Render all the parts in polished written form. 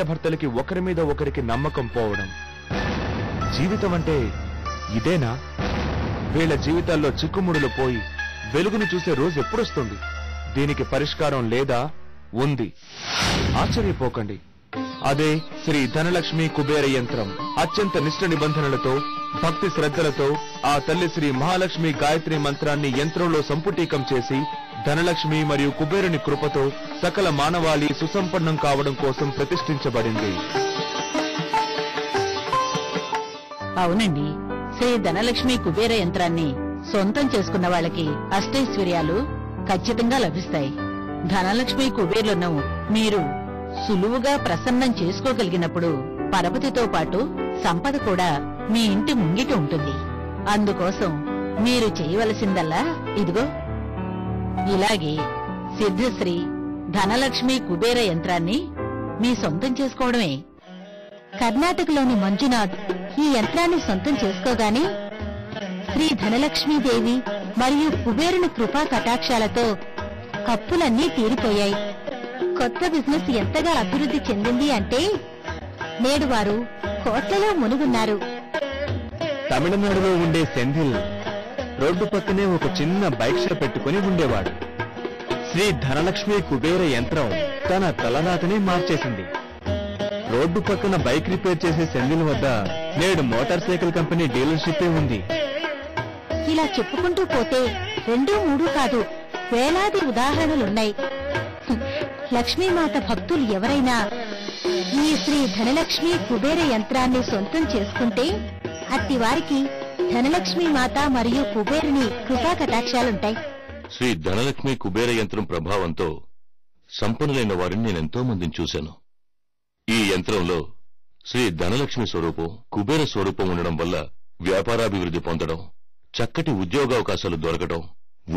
భర్తలకి ఒకరి మీద ఒకరికి నమ్మకం పోవడం. జీవితం అంటే ఇదేనా? వీళ్ళ జీవితాల్లో చిక్కుముడులు పోయి వెలుగును చూసే రోజు ఎప్పుడొస్తుంది? దీనికి పరిష్కారం లేదా? ఉంది. ఆశ్చర్యపోకండి. అదే శ్రీ ధనలక్ష్మి కుబేర యంత్రం. అత్యంత నిష్ఠ నిబంధనలతో, భక్తి శ్రద్ధలతో ఆ తల్లి శ్రీ మహాలక్ష్మి గాయత్రి మంత్రాన్ని యంత్రంలో సంపుటీకం చేసి ధనలక్ష్మి మరియు కుబేరుని కృపతో సకల మానవాళి సుసంపన్నం కావడం కోసం ప్రతిష్ఠించబడింది. అవునండి, శ్రీ ధనలక్ష్మి కుబేర యంత్రాన్ని సొంతం చేసుకున్న వాళ్ళకి అష్టైశ్వర్యాలు ఖచ్చితంగా లభిస్తాయి. ధనలక్ష్మి కుబేర్లను మీరు సులువుగా ప్రసన్నం చేసుకోగలిగినప్పుడు పరపతితో పాటు సంపద కూడా మీ ఇంటి ముంగిట ఉంటుంది. అందుకోసం మీరు చేయవలసిందల్లా ఇదిగో ఇలాగే సిద్ధశ్రీ ధనలక్ష్మి కుబేర యంత్రాన్ని మీ సొంతం చేసుకోవడమే. కర్ణాటకలోని మంజునాథ్ ఈ యంత్రాన్ని సొంతం చేసుకోగానే శ్రీ ధనలక్ష్మీదేవి మరియు కుబేరుని కృపా కటాక్షాలతో అప్పులన్నీ తీరిపోయాయి. కొత్త బిజినెస్ ఎంతగా అభివృద్ధి చెందింది అంటే నేడు వారు కోట్లలో మునుగున్నారు. తమిళనాడులో ఉండే సెంధిల్ రోడ్డు పక్కనే ఒక చిన్న బైక్ షాప్ పెట్టుకుని ఉండేవాడు. శ్రీ ధనలక్ష్మి కుబేర యంత్రం తన తలరాతనే మార్చేసింది. రోడ్డు పక్కన బైక్ రిపేర్ చేసే సెంధిల్ వద్ద నేడు మోటార్ సైకిల్ కంపెనీ డీలర్షిప్పే ఉంది. ఇలా చెప్పుకుంటూ పోతే 2, 3 కాదు, వేలాది ఉదాహరణలున్నాయి. లక్ష్మీమాత భక్తులు ఎవరైనా ఈ శ్రీ ధనలక్ష్మి కుబేర యంత్రాన్ని సొంతం చేసుకుంటే అట్టి వారికి ధనలక్ష్మీ మాత మరియు కుబేరుని కృపా కటాక్షాలుంటాయి. శ్రీ ధనలక్ష్మి కుబేర యంత్రం ప్రభావంతో సంపన్నులైన వారిని నేనెంతో మందిని చూశాను. ఈ యంత్రంలో శ్రీ ధనలక్ష్మి స్వరూపం, కుబేర స్వరూపం ఉండడం వల్ల వ్యాపారాభివృద్ధి పొందడం, చక్కటి ఉద్యోగావకాశాలు దొరకడం,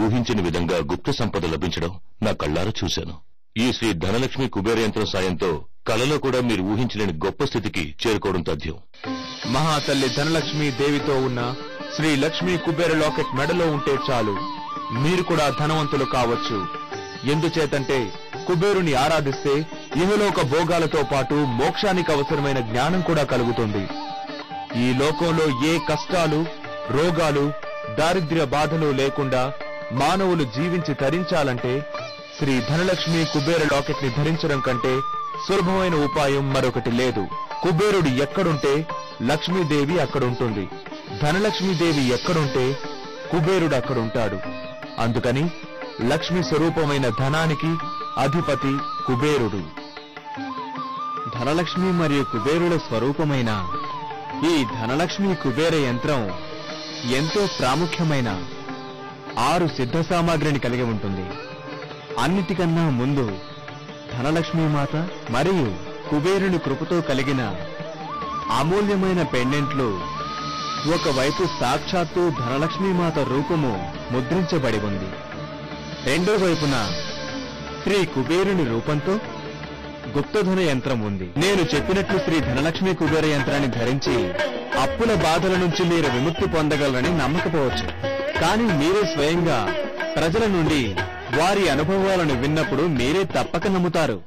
ఊహించని విధంగా గుప్త సంపద లభించడం నా కళ్లారా చూశాను. ఈ శ్రీ ధనలక్ష్మి కుబేర యంత్రం సాయంతో కలలో కూడా మీరు ఊహించలేని గొప్ప స్థితికి చేరుకోవడం తథ్యం. మహాతల్లి ధనలక్ష్మి దేవితో ఉన్న శ్రీ లక్ష్మీ కుబేర లాకెట్ మెడలో ఉంటే చాలు, మీరు కూడా ధనవంతులు కావచ్చు. ఎందుచేతంటే కుబేరుని ఆరాధిస్తే ఇహలోక భోగాలతో పాటు మోక్షానికి అవసరమైన జ్ఞానం కూడా కలుగుతుంది. ఈ లోకంలో ఏ కష్టాలు, రోగాలు, దారిద్ర్య బాధలు లేకుండా మానవులు జీవించి తరించాలంటే శ్రీ ధనలక్ష్మి కుబేర లాకెట్ ని ధరించడం కంటే సులభమైన ఉపాయం మరొకటి లేదు. కుబేరుడు ఎక్కడుంటే లక్ష్మీదేవి అక్కడుంటుంది. ధనలక్ష్మీదేవి ఎక్కడుంటే కుబేరుడు అక్కడుంటాడు. అందుకని లక్ష్మి స్వరూపమైన ధనానికి అధిపతి కుబేరుడు. ధనలక్ష్మి మరియు కుబేరుల స్వరూపమైన ఈ ధనలక్ష్మి కుబేర యంత్రం ఎంతో ప్రాముఖ్యమైన 6 సిద్ధ సామాగ్రిని కలిగి ఉంటుంది. అన్నిటికన్నా ముందు ధనలక్ష్మీ మాత మరియు కుబేరుని కృపతో కలిగిన అమూల్యమైన పెండెంట్లు. ఒకవైపు సాక్షాత్తు ధనలక్ష్మీమాత రూపము ముద్రించబడి ఉంది. రెండో వైపున శ్రీ కుబేరుని రూపంతో గుప్తధన యంత్రం ఉంది. నేను చెప్పినట్లు శ్రీ ధనలక్ష్మి కుబేర యంత్రాన్ని ధరించి అప్పుల బాధల నుంచి మీరు విముక్తి పొందగలరని నమ్మకపోవచ్చు. కానీ మీరే స్వయంగా ప్రజల నుండి వారి అనుభవాలను విన్నప్పుడు మీరే తప్పక నమ్ముతారు.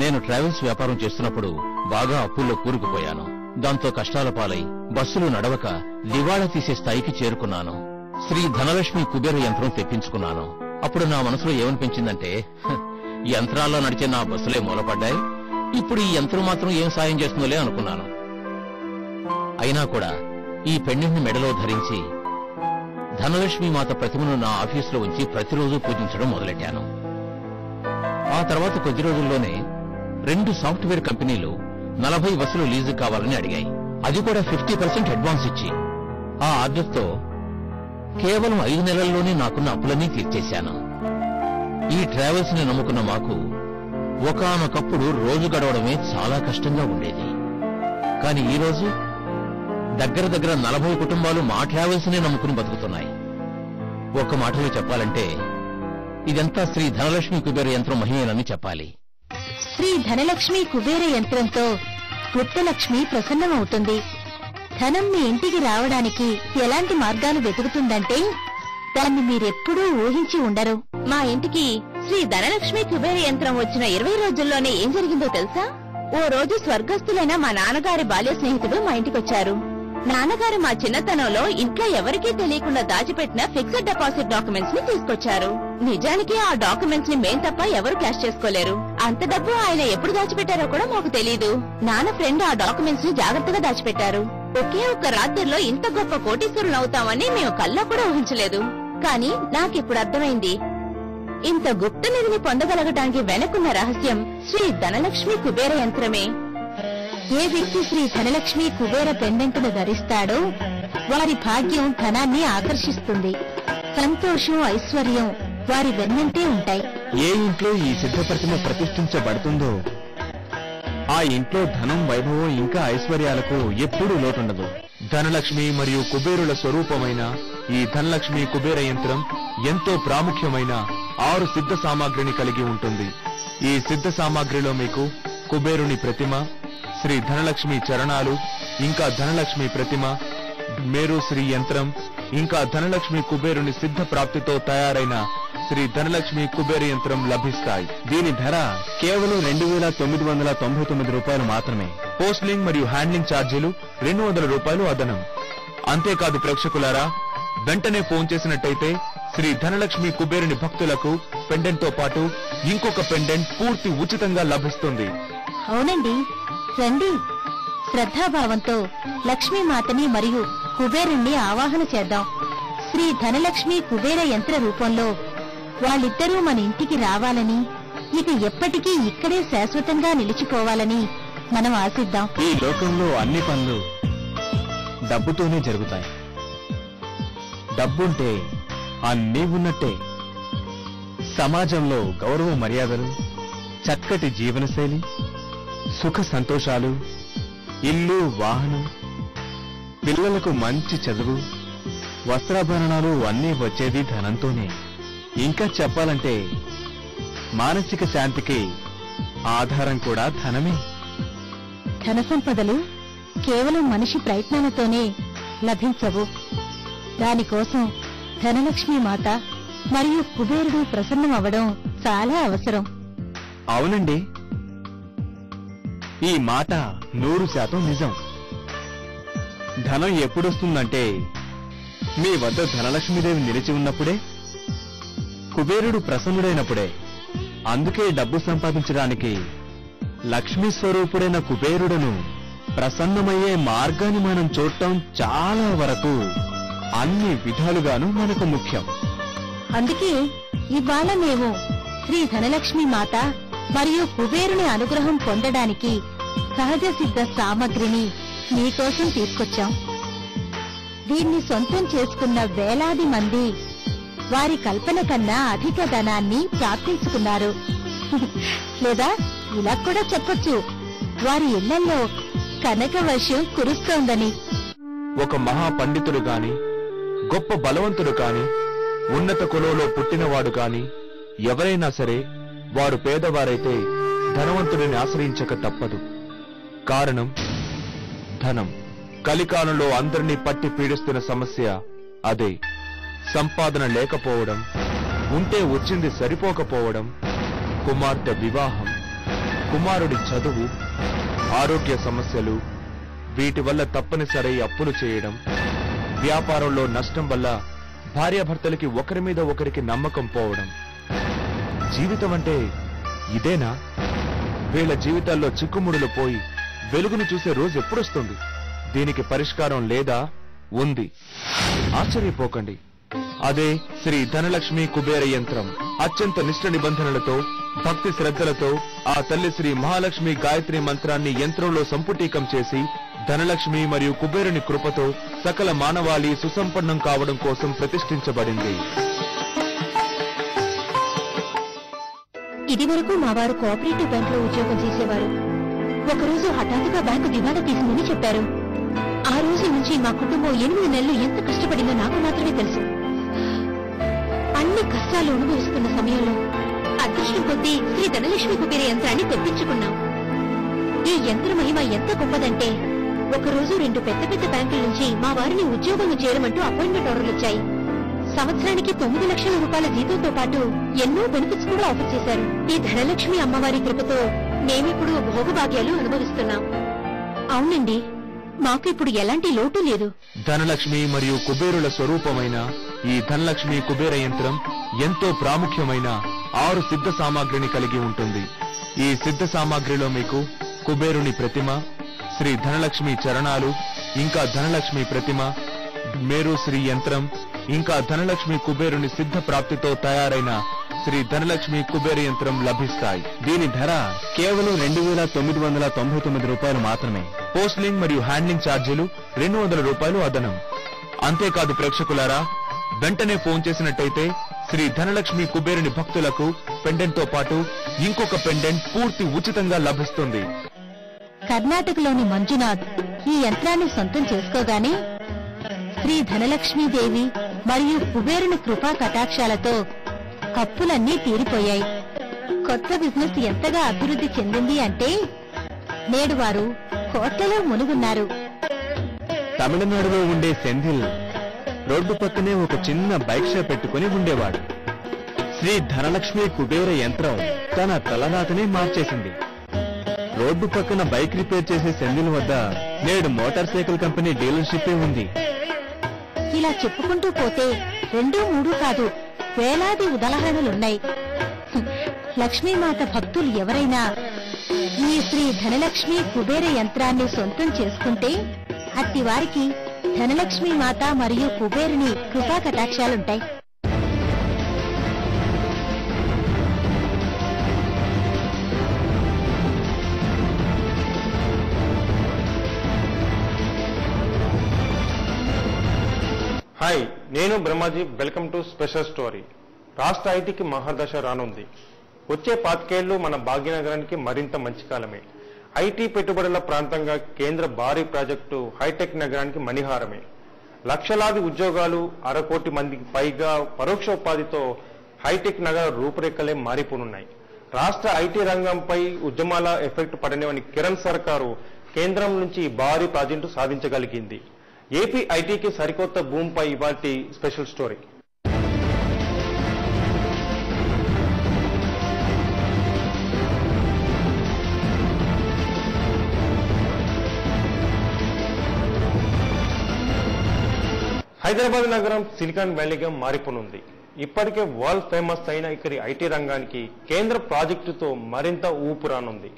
నేను ట్రావెల్స్ వ్యాపారం చేస్తున్నప్పుడు బాగా అప్పుల్లో కూరుకుపోయాను. దాంతో కష్టాల పాలై బస్సులు నడవక దివాళా తీసే స్థాయికి చేరుకున్నాను. శ్రీ ధనలక్ష్మి కుబేర యంత్రం తెప్పించుకున్నాను. అప్పుడు నా మనసులో ఏమనిపించిందంటే, యంత్రాల్లో నడిచే నా బస్సులే మూలపడ్డాయి, ఇప్పుడు ఈ యంత్రం మాత్రం ఏం సాయం చేస్తుందోలే అనుకున్నాను. అయినా కూడా ఈ పెండెంట్ని మెడలో ధరించి ధనలక్ష్మి మాత ప్రతిమను నా ఆఫీసులో ఉంచి ప్రతిరోజు పూజించడం మొదలెట్టాను. ఆ తర్వాత కొద్ది రోజుల్లోనే 2 సాఫ్ట్వేర్ కంపెనీలు 40 బస్సులు లీజు కావాలని అడిగాయి. అది కూడా 50% అడ్వాన్స్ ఇచ్చి. ఆ ఆర్డర్తో కేవలం 5 నెలల్లోనే నాకున్న అప్పులన్నీ తీర్చేశాను. ఈ ట్రావెల్స్ ని నమ్ముకున్న మాకు ఒకానొకప్పుడు రోజు గడవడమే చాలా కష్టంగా ఉండేది. కాని ఈ రోజు దగ్గర 40 కుటుంబాలు మా ట్రావెల్స్ నే నమ్ముకుని బతుకుతున్నాయి. ఒక్క మాటలో చెప్పాలంటే ఇదంతా శ్రీ ధనలక్ష్మి కుబేర యంత్రం మహిమేనని చెప్పాలి. శ్రీ ధనలక్ష్మి కుబేర యంత్రంతో గుప్తలక్ష్మి ప్రసన్నమవుతుంది. ధనం మీ ఇంటికి రావడానికి ఎలాంటి మార్గాలు వెతుకుతుందంటే దాన్ని మీరెప్పుడూ ఊహించి ఉండరు. మా ఇంటికి శ్రీ ధనలక్ష్మి కుబేర యంత్రం వచ్చిన 20 రోజుల్లోనే ఏం జరిగిందో తెలుసా? ఓ రోజు స్వర్గస్థులైన మా నాన్నగారి బాల్య స్నేహితుడు మా ఇంటికొచ్చారు. నాన్నగారు మా చిన్నతనంలో ఇంట్లో ఎవరికీ తెలియకుండా దాచిపెట్టిన ఫిక్స్డ్ డిపాజిట్ డాక్యుమెంట్స్ ని తీసుకొచ్చారు. నిజానికి ఆ డాక్యుమెంట్స్ ని మేం తప్ప ఎవరు క్యాష్ చేసుకోలేరు. అంత డబ్బు ఆయన ఎప్పుడు దాచిపెట్టారో కూడా మాకు తెలీదు. నాన్న ఫ్రెండ్ ఆ డాక్యుమెంట్స్ ని జాగ్రత్తగా దాచిపెట్టారు. ఒకే ఒక్క రాత్రిలో ఇంత గొప్ప కోటీశ్వరులు అవుతామని మేము కల్లో కూడా ఊహించలేదు. కానీ నాకిప్పుడు అర్థమైంది, ఇంత గుప్త నిధిని పొందగలగటానికి వెనుకున్న రహస్యం శ్రీ ధనలక్ష్మి కుబేర యంత్రమే. ఏ వ్యక్తి శ్రీ ధనలక్ష్మి కుబేర పెండెంట్ను ధరిస్తాడో వారి భాగ్యం ధనాన్ని ఆకర్షిస్తుంది. సంతోషం, ఐశ్వర్యం వారి వెన్నంటే ఉంటాయి. ఏ ఇంట్లో ఈ సిద్ధ ప్రతిమ ప్రతిష్ఠించబడుతుందో ఆ ఇంట్లో ధనం, వైభవం ఇంకా ఐశ్వర్యాలకు ఎప్పుడూ లోటుండదు. ధనలక్ష్మి మరియు కుబేరుల స్వరూపమైన ఈ ధనలక్ష్మి కుబేర యంత్రం ఎంతో ప్రాముఖ్యమైన 6 సిద్ధ సామాగ్రిని కలిగి ఉంటుంది. ఈ సిద్ధ సామాగ్రిలో మీకు కుబేరుని ప్రతిమ, శ్రీ ధనలక్ష్మి చరణాలు, ఇంకా ధనలక్ష్మి ప్రతిమ, మేరుశ్రీ యంత్రం, ఇంకా ధనలక్ష్మి కుబేరుని సిద్ధ ప్రాప్తితో తయారైన శ్రీ ధనలక్ష్మి కుబేర యంత్రం లభిస్తాయి. దీని ధర కేవలం 2,999 రూపాయలు మాత్రమే. పోస్టింగ్ మరియు హ్యాండ్లింగ్ ఛార్జీలు 200 రూపాయలు అదనం. అంతేకాదు ప్రేక్షకులారా, వెంటనే ఫోన్ చేసినట్టయితే శ్రీ ధనలక్ష్మి కుబేరుని భక్తులకు పెండెంట్ తో పాటు ఇంకొక పెండెంట్ పూర్తి ఉచితంగా లభిస్తుంది. అవునండి, రండి. శ్రద్ధాభావంతో లక్ష్మీమాతని మరియు కుబేరుణ్ణి ఆవాహన చేద్దాం. శ్రీ ధనలక్ష్మి కుబేర యంత్ర రూపంలో వాళ్ళిద్దరూ మన ఇంటికి రావాలని, ఇక ఎప్పటికీ ఇక్కడే శాశ్వతంగా నిలిచిపోవాలని మనం ఆశిద్దాం. ఈ లోకంలో అన్ని పనులు డబ్బుతోనే జరుగుతాయి. డబ్బుంటే అన్నీ ఉన్నట్టే. సమాజంలో గౌరవ మర్యాదలు, చక్కటి జీవనశైలి, సుఖ సంతోషాలు, ఇల్లు, వాహనం, పిల్లలకు మంచి చదువు, వస్త్రాభరణాలు అన్నీ వచ్చేది ధనంతోనే. ఇంకా చెప్పాలంటే మానసిక శాంతికి ఆధారం కూడా ధనమే. ధన సంపదలు కేవలం మనిషి ప్రయత్నాలతోనే లభించవు. దానికోసం ధనలక్ష్మి మాత మరియు కుబేరుడు ప్రసన్నమవ్వడం చాలా అవసరం. అవునండి, ఈ మాట 100% నిజం. ధనం ఎప్పుడొస్తుందంటే మీ వద్ద ధనలక్ష్మీదేవి నిలిచి ఉన్నప్పుడే, కుబేరుడు ప్రసన్నుడైనప్పుడే. అందుకే డబ్బు సంపాదించడానికి లక్ష్మీ స్వరూపుడైన కుబేరుడును ప్రసన్నమయ్యే మార్గాన్ని మనం చూడటం చాలా వరకు అన్ని విధాలుగాను మనకు ముఖ్యం. అందుకే ఇవాళ మేము శ్రీ ధనలక్ష్మి మాత మరియు కుబేరుని అనుగ్రహం పొందడానికి సహజ సిద్ధ సామగ్రిని మీకోసం తీసుకొచ్చాం. దీన్ని సొంతం చేసుకున్న వేలాది మంది వారి కల్పన కన్నా అధిక ధనాన్ని ప్రాప్తించుకున్నారు. లేదా ఇలా కూడా చెప్పొచ్చు, వారి ఇళ్లలో కనక వర్షం కురుస్తోందని. ఒక మహా పండితుడు గాని, గొప్ప బలవంతుడు కాని, ఉన్నత కులంలో పుట్టినవాడు కాని ఎవరైనా సరే వారు పేదవారైతే ధనవంతుడిని ఆశ్రయించక తప్పదు. కారణం ధనం. కలికాలంలో అందరినీ పట్టి పీడిస్తున్న సమస్య అదే. సంపాదన లేకపోవడం, ఉంటే వచ్చింది సరిపోకపోవడం, కుమార్తె వివాహం, కుమారుడి చదువు, ఆరోగ్య సమస్యలు, వీటి వల్ల తప్పనిసరి అప్పులు చేయడం, వ్యాపారంలో నష్టం వల్ల భార్యాభర్తలకి ఒకరి మీద ఒకరికి నమ్మకం పోవడం. జీవితం అంటే ఇదేనా? వీళ్ల జీవితాల్లో చిక్కుముడులు పోయి వెలుగును చూసే రోజు ఎప్పుడొస్తుంది? దీనికి పరిష్కారం లేదా? ఉంది. ఆశ్చర్యపోకండి. అదే శ్రీ ధనలక్ష్మి కుబేర యంత్రం. అత్యంత నిష్ఠ నిబంధనలతో, భక్తి శ్రద్ధలతో ఆ తల్లి శ్రీ మహాలక్ష్మి గాయత్రి మంత్రాన్ని యంత్రంలో సంపుటీకం చేసి ధనలక్ష్మి మరియు కుబేరుని కృపతో సకల మానవాళి సుసంపన్నం కావడం కోసం ప్రతిష్ఠించబడింది. ఇదివరకు మా వారు కోఆపరేటివ్ బ్యాంకులో ఉద్యోగం చేసేవారు. ఒకరోజు హఠాత్తుగా బ్యాంకు దివాళా తీసిందని చెప్పారు. ఆ రోజు నుంచి మా కుటుంబం 8 నెలలు ఎంత కష్టపడిందో నాకు మాత్రమే తెలుసు. అన్ని కష్టాలు అనుభవిస్తున్న సమయంలో అదృష్టం కొద్దీ శ్రీ ధనలక్ష్మి కుబేర యంత్రాన్ని తెప్పించుకున్నాం. ఈ యంత్ర మహిమ ఎంత గొప్పదంటే, ఒకరోజు 2 పెద్ద పెద్ద బ్యాంకుల నుంచి మా వారిని ఉద్యోగంలో చేరమంటూ అపాయింట్మెంట్ ఆర్డర్లు వచ్చాయి. సంవత్సరానికి 9 లక్షల రూపాయల జీతంతో పాటు ఎన్నో బెనిఫిట్స్ కూడా ఆఫర్ చేశారు. ఈ ధనలక్ష్మి అమ్మవారి కృపతో మేమిప్పుడు భోగభాగ్యాలు అనుభవిస్తున్నాం. అవునండి, మాకు ఇప్పుడు ఎలాంటి లోటు లేదు. ధనలక్ష్మి మరియు కుబేరుల స్వరూపమైన ఈ ధనలక్ష్మి కుబేర యంత్రం ఎంతో ప్రాముఖ్యమైన 6 సిద్ధ సామాగ్రిని కలిగి ఉంటుంది. ఈ సిద్ధ సామాగ్రిలో మీకు కుబేరుని ప్రతిమ, శ్రీ ధనలక్ష్మి చరణాలు, ఇంకా ధనలక్ష్మి ప్రతిమ, మేరుశ్రీ యంత్రం, ఇంకా ధనలక్ష్మి కుబేరుని సిద్ధ ప్రాప్తితో తయారైన శ్రీ ధనలక్ష్మి కుబేర యంత్రం లభిస్తాయి. దీని ధర కేవలం 2,999 రూపాయలు మాత్రమే. పోస్టింగ్ మరియు హ్యాండ్లింగ్ ఛార్జీలు 200 రూపాయలు అదనం. అంతేకాదు ప్రేక్షకులారా, వెంటనే ఫోన్ చేసినట్టయితే శ్రీ ధనలక్ష్మి కుబేరుని భక్తులకు పెండెంట్ తో పాటు ఇంకొక పెండెంట్ పూర్తి ఉచితంగా లభిస్తుంది. కర్ణాటకలోని మంజునాథ్ ఈ యంత్రాన్ని సొంతం చేసుకోగానే శ్రీ ధనలక్ష్మీదేవి మరియు కుబేరుని కృపా కటాక్షాలతో అప్పులన్నీ తీరిపోయాయి. కొత్త బిజినెస్ ఎంతగా అభివృద్ధి చెందింది అంటే నేడు వారు కోట్లలో మునుగున్నారు. తమిళనాడులో ఉండే సెంధిల్ రోడ్డు పక్కనే ఒక చిన్న బైక్ షాప్ పెట్టుకుని ఉండేవాడు. శ్రీ ధనలక్ష్మి కుబేర యంత్రం తన తలరాతనే మార్చేసింది. రోడ్డు పక్కన బైక్ రిపేర్ చేసే సెంధిల్ వద్ద నేడు మోటార్ సైకిల్ కంపెనీ డీలర్షిప్పే ఉంది. ఇలా చెప్పుకుంటూ పోతే 2, 3 కాదు, వేలాది ఉదాహరణలున్నాయి. లక్ష్మీమాత భక్తులు ఎవరైనా ఈ శ్రీ ధనలక్ష్మి కుబేర యంత్రాన్ని సొంతం చేసుకుంటే అట్టి వారికి ధనలక్ష్మీ మాత మరియు కుబేరుని కృపా కటాక్షాలుంటాయి. హాయ్, నేను Brahmaji. Welcome to special story. రాష్ట్ర ఐటీకి మహాదశ రానుంది. వచ్చే 5 ఏళ్లు మన భాగ్యనగరానికి మరింత మంచి కాలమే. ఐటీ పెట్టుబడుల ప్రాంతంగా కేంద్ర భారీ ప్రాజెక్టు హైటెక్ నగరానికి మణిహారమే. లక్షలాది ఉద్యోగాలు, 1/2 కోటి మందికి పైగా పరోక్ష ఉపాధితో హైటెక్ నగర రూపురేఖలే మారిపోనున్నాయి. రాష్ట్ర ఐటీ రంగంపై ఉద్యమాల ఎఫెక్ట్ పడనివని కిరణ్ సర్కారు కేంద్రం నుంచి భారీ ప్రాజెక్టు సాధించగలిగింది. ఏపీ ఐటీకి సరికొత్త భూమిపై ఇవాల్టి స్పెషల్ స్టోరీ. హైదరాబాద్ నగరం సిలికాన్ వ్యాలీగా మారిపోనుంది. ఇప్పటికే వరల్డ్ ఫేమస్ అయిన ఇక్కడి ఐటీ రంగానికి కేంద్ర ప్రాజెక్టుతో మరింత ఊపు రానుంది.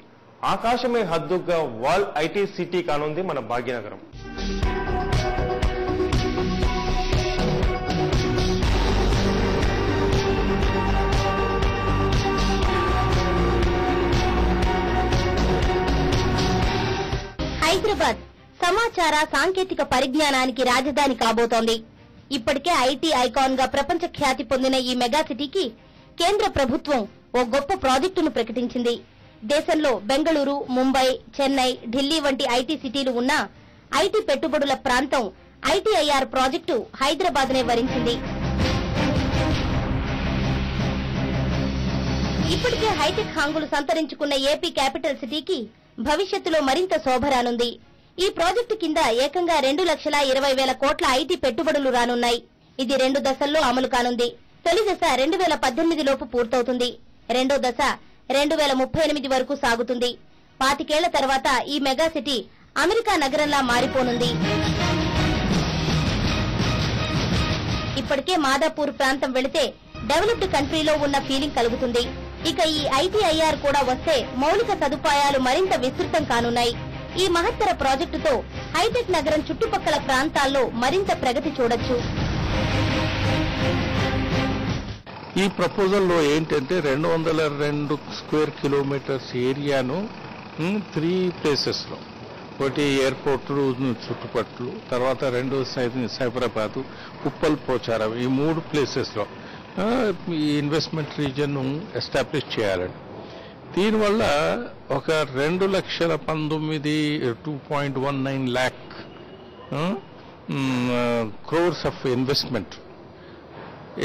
ఆకాశమే హద్దుగా వరల్డ్ ఐటీ సిటీ కానుంది మన భాగ్యనగరం. హైదరాబాద్ సమాచార సాంకేతిక పరిజ్ఞానానికి రాజధాని కాబోతోంది. ఇప్పటికే ఐటీ ఐకాన్ గా ప్రపంచ ఖ్యాతి పొందిన ఈ మెగా సిటీకి కేంద్ర ప్రభుత్వం ఓ గొప్ప ప్రాజెక్టును ప్రకటించింది. దేశంలో బెంగళూరు, ముంబై, చెన్నై, ఢిల్లీ వంటి ఐటీ సిటీలు ఉన్న ఐటీ పెట్టుబడుల ప్రాంతం ఐటీఐఆర్ ప్రాజెక్టు హైదరాబాద్ నే వరించింది. ఇప్పటికే హైటెక్ హాంగులు సంతరించుకున్న ఏపీ క్యాపిటల్ సిటీకి భవిష్యత్తులో మరింత శోభ రానుంది. ఈ ప్రాజెక్టు కింద ఏకంగా 2,20,000 కోట్ల ఐటీ పెట్టుబడులు రానున్నాయి. ఇది 2 దశల్లో అమలు కానుంది. తొలి దశ 2018 లోపు పూర్తవుతుంది. రెండో దశ 2038 వరకు సాగుతుంది. 25 ఏళ్ల తర్వాత ఈ మెగా సిటీ అమెరికా నగరంలా మారిపోనుంది. ఇప్పటికే మాదాపూర్ ప్రాంతం వెళితే డెవలప్డ్ కంట్రీలో ఉన్న ఫీలింగ్ కలుగుతుంది. ఇక ఈ ఐటీఐఆర్ కూడా వస్తే మౌలిక సదుపాయాలు మరింత విస్తృతం కానున్నాయి. ఈ మహత్తర ప్రాజెక్టుతో హైటెక్ నగరం చుట్టుపక్కల ప్రాంతాల్లో మరింత ప్రగతి చూడొచ్చు. ఈ ప్రపోజల్లో ఏంటంటే 202 స్క్వేర్ కిలోమీటర్స్ ఏరియాను 3 ప్లేసెస్లో, ఒకటి ఎయిర్పోర్ట్ చుట్టుపట్లు, తర్వాత 2 సైబరాబాద్, ఉప్పల్, పోచారం, ఈ 3 ప్లేసెస్లో ఈ ఇన్వెస్ట్మెంట్ రీజన్ ఎస్టాబ్లిష్ చేయాలని. దీనివల్ల ఒక 2,19,2.19 lakh క్రోర్స్ ఆఫ్ ఇన్వెస్ట్మెంట్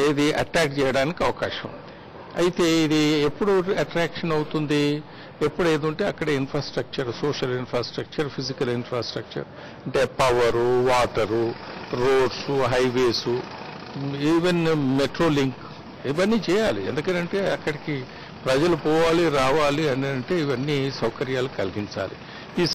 ఏది అట్రాక్ట్ చేయడానికి అవకాశం ఉంది. అయితే ఇది ఎప్పుడు అట్రాక్షన్ అవుతుంది, ఎప్పుడు ఏదుంటే అక్కడ infrastructure, social infrastructure, physical infrastructure అంటే power, water, roads, highways, even metro link ఇవన్నీ చేయాలి. ఎందుకంటే అక్కడికి ప్రజలు పోవాలి రావాలి అని అంటే ఇవన్నీ సౌకర్యాలు కలిగించాలి.